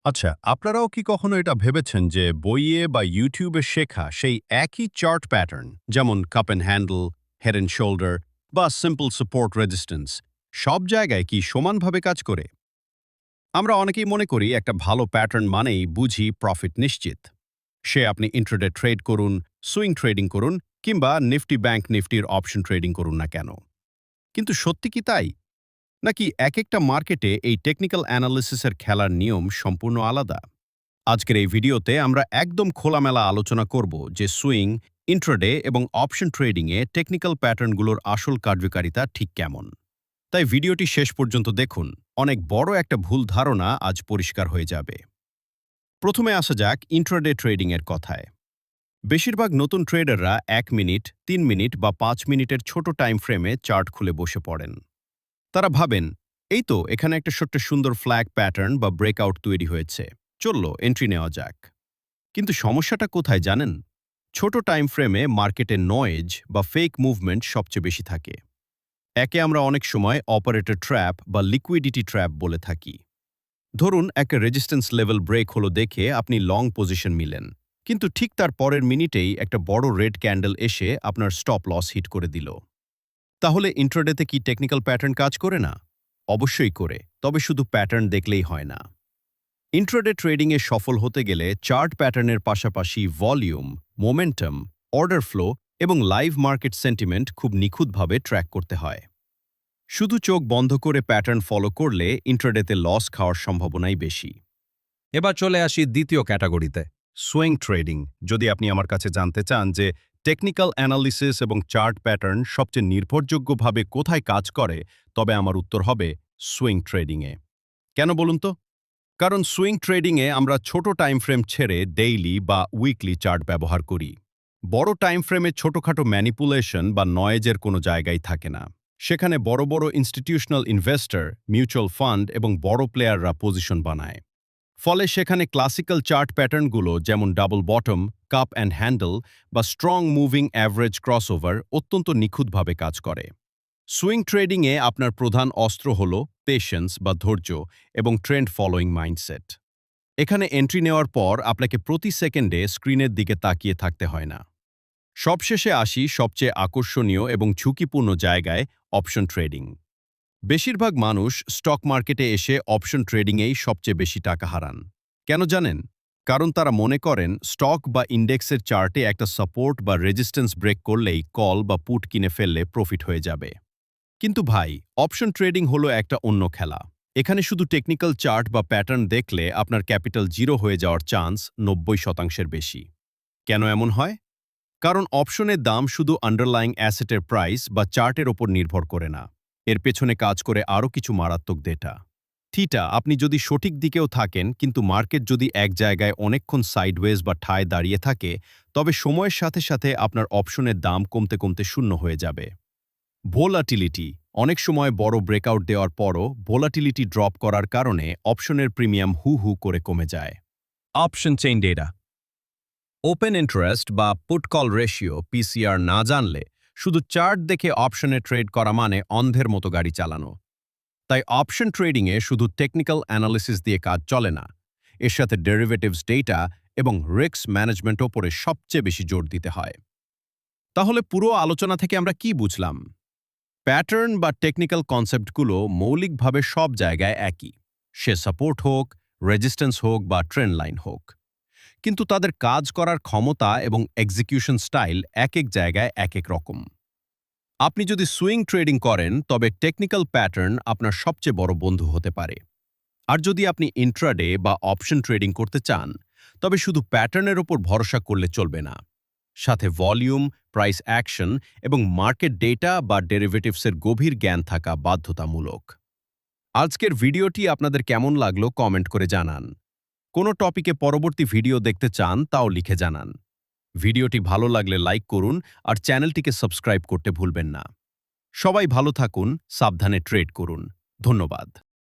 আচ্ছা, আপনারাও কি কখনো এটা ভেবেছেন যে বইয়ে বা ইউটিউবে শেখা সেই একই চার্ট প্যাটার্ন, যেমন cup and handle, head and shoulder বা সিম্পল সাপোর্ট রেজিস্ট্যান্স, সব জায়গায় কি সমানভাবে কাজ করে? আমরা অনেকেই মনে করি একটা ভালো প্যাটার্ন মানেই বুঝি প্রফিট নিশ্চিত। সে আপনি ইন্ট্রাডে ট্রেড করুন, সুইং ট্রেডিং করুন কিংবা নিফটি ব্যাংক নিফটির অপশন ট্রেডিং করুন না কেন। কিন্তু সত্যি কি তাই? নাকি একেকটা মার্কেটে এই টেকনিক্যাল অ্যানালিসিসের খেলার নিয়ম সম্পূর্ণ আলাদা? আজকের এই ভিডিওতে আমরা একদম খোলামেলা আলোচনা করব যে সুইং, ইন্ট্রাডে এবং অপশন ট্রেডিংয়ে টেকনিক্যাল প্যাটার্নগুলোর আসল কার্যকারিতা ঠিক কেমন। তাই ভিডিওটি শেষ পর্যন্ত দেখুন, অনেক বড় একটা ভুল ধারণা আজ পরিষ্কার হয়ে যাবে। প্রথমে আসা যাক ইন্ট্রাডে ট্রেডিংয়ের কথায়। বেশিরভাগ নতুন ট্রেডাররা 1 মিনিট, 3 মিনিট বা 5 মিনিটের ছোট টাইম ফ্রেমে চার্ট খুলে বসে পড়েন। তারা ভাবেন, এই তো এখানে একটা ছোট্ট সুন্দর ফ্ল্যাগ প্যাটার্ন বা ব্রেকআউট তৈরি হয়েছে, চললো এন্ট্রি নেওয়া যাক। কিন্তু সমস্যাটা কোথায় জানেন? ছোট টাইম ফ্রেমে মার্কেটে নয়েজ বা ফেক মুভমেন্ট সবচেয়ে বেশি থাকে। একে আমরা অনেক সময় অপারেটর ট্র্যাপ বা লিকুইডিটি ট্র্যাপ বলে থাকি। ধরুন একটা রেজিস্ট্যান্স লেভেল ব্রেক হলো দেখে আপনি লং পজিশন নিলেন, কিন্তু ঠিক তার পরের মিনিটেই একটা বড় রেড ক্যান্ডেল এসে আপনার স্টপ লস হিট করে দিল। তাহলে ইন্ট্রাডেতে কি টেকনিক্যাল প্যাটার্ন কাজ করে না? অবশ্যই করে, তবে শুধু প্যাটার্ন দেখলেই হয় না। ইন্ট্রাডে ট্রেডিংয়ে সফল হতে গেলে চার্ট প্যাটার্নের পাশাপাশি ভলিউম, মোমেন্টাম, অর্ডার ফ্লো এবং লাইভ মার্কেট সেন্টিমেন্ট খুব নিখুঁতভাবে ট্র্যাক করতে হয়। শুধু চোখ বন্ধ করে প্যাটার্ন ফলো করলে ইন্ট্রাডেতে লস খাওয়ার সম্ভাবনাই বেশি। এবার চলে আসি দ্বিতীয় ক্যাটাগরিতে। সুইং ট্রেডিং, যদি আপনি আমার কাছে জানতে চান যে টেকনিক্যাল অ্যানালিসিস এবং চার্ট প্যাটার্ন সবচেয়ে নির্ভরযোগ্যভাবে কোথায় কাজ করে, তবে আমার উত্তর হবে সুইং ট্রেডিংয়ে। কেন বলুন তো? কারণ সুইং ট্রেডিংয়ে আমরা ছোট টাইম ফ্রেম ছেড়ে ডেইলি বা উইকলি চার্ট ব্যবহার করি। বড় টাইম ফ্রেমে ছোটখাটো ম্যানিপুলেশন বা নয়েজের কোনো জায়গাই থাকে না। সেখানে বড় বড় ইনস্টিটিউশনাল ইনভেস্টর, মিউচুয়াল ফান্ড এবং বড় প্লেয়াররা পজিশন বানায়। ফলে সেখানে ক্লাসিক্যাল চার্ট প্যাটার্নগুলো যেমন double bottom, cup and handle বা স্ট্রং মুভিং অ্যাভারেজ ক্রসওভার অত্যন্ত নিখুঁতভাবে কাজ করে। সুইং ট্রেডিংয়ে আপনার প্রধান অস্ত্র হল পেশেন্স বা ধৈর্য এবং ট্রেন্ড ফলোয়িং মাইন্ডসেট। এখানে এন্ট্রি নেওয়ার পর আপনাকে প্রতি সেকেন্ডে স্ক্রিনের দিকে তাকিয়ে থাকতে হয় না। সবশেষে আসি সবচেয়ে আকর্ষণীয় এবং ঝুঁকিপূর্ণ জায়গায়, অপশন ট্রেডিং। বেশিরভাগ মানুষ স্টক মার্কেটে এসে অপশন ট্রেডিংয়েই সবচেয়ে বেশি টাকা হারান। কেন জানেন? কারণ তারা মনে করেন স্টক বা ইন্ডেক্সের চার্টে একটা সাপোর্ট বা রেজিস্ট্যান্স ব্রেক করলেই কল বা পুট কিনে ফেললে প্রফিট হয়ে যাবে। কিন্তু ভাই, অপশন ট্রেডিং হলো একটা অন্য খেলা। এখানে শুধু টেকনিক্যাল চার্ট বা প্যাটার্ন দেখলে আপনার ক্যাপিটাল জিরো হয়ে যাওয়ার চান্স 90% বেশি। কেন এমন হয়? কারণ অপশনের দাম শুধু আন্ডারলাইং অ্যাসেটের প্রাইস বা চার্টের ওপর নির্ভর করে না। এর পেছনে কাজ করে আরও কিছু মারাত্মক ডেটা। থিটা, আপনি যদি সঠিক দিকেও থাকেন কিন্তু মার্কেট যদি এক জায়গায় অনেকক্ষণ সাইডওয়েজ বা ঠায় দাঁড়িয়ে থাকে, তবে সময়ের সাথে সাথে আপনার অপশনের দাম কমতে কমতে শূন্য হয়ে যাবে। ভোলাটিলিটি, অনেক সময় বড় ব্রেকআউট দেওয়ার পরও ভোলাটিলিটি ড্রপ করার কারণে অপশনের প্রিমিয়াম হু হু করে কমে যায়। Option chain data. Open interest বা পুট কল রেশিও পিসিআর না জানলে শুধু চার্ট দেখে অপশনে ট্রেড করা মানে অন্ধের মতো গাড়ি চালানো। তাই অপশন ট্রেডিংয়ে শুধু টেকনিক্যাল অ্যানালিসিস দিয়ে কাজ চলে না, এর সাথে ডেরিভেটিভস ডেটা এবং রিস্ক ম্যানেজমেন্ট ওপরে সবচেয়ে বেশি জোর দিতে হয়। তাহলে পুরো আলোচনা থেকে আমরা কি বুঝলাম? প্যাটার্ন বা টেকনিক্যাল কনসেপ্টগুলো মৌলিকভাবে সব জায়গায় একই, সে সাপোর্ট হোক, রেজিস্ট্যান্স হোক বা ট্রেন্ড লাইন হোক। কিন্তু তাদের কাজ করার ক্ষমতা এবং এক্সিকিউশন স্টাইল এক এক জায়গায় এক এক রকম। আপনি যদি সুইং ট্রেডিং করেন তবে টেকনিক্যাল প্যাটার্ন আপনার সবচেয়ে বড় বন্ধু হতে পারে। আর যদি আপনি ইন্ট্রাডে বা অপশন ট্রেডিং করতে চান, তবে শুধু প্যাটার্নের ওপর ভরসা করলে চলবে না। সাথে ভলিউম, প্রাইস অ্যাকশন এবং মার্কেট ডেটা বা ডেরিভেটিভসের গভীর জ্ঞান থাকা বাধ্যতামূলক। আজকের ভিডিওটি আপনাদের কেমন লাগলো কমেন্ট করে জানান। কোনো টপিকে পরবর্তী ভিডিও দেখতে চান তাও লিখে জানান। ভিডিওটি ভালো লাগলে লাইক করুন আর চ্যানেলটিকে সাবস্ক্রাইব করতে ভুলবেন না। সবাই ভালো থাকুন, সাবধানে ট্রেড করুন। ধন্যবাদ।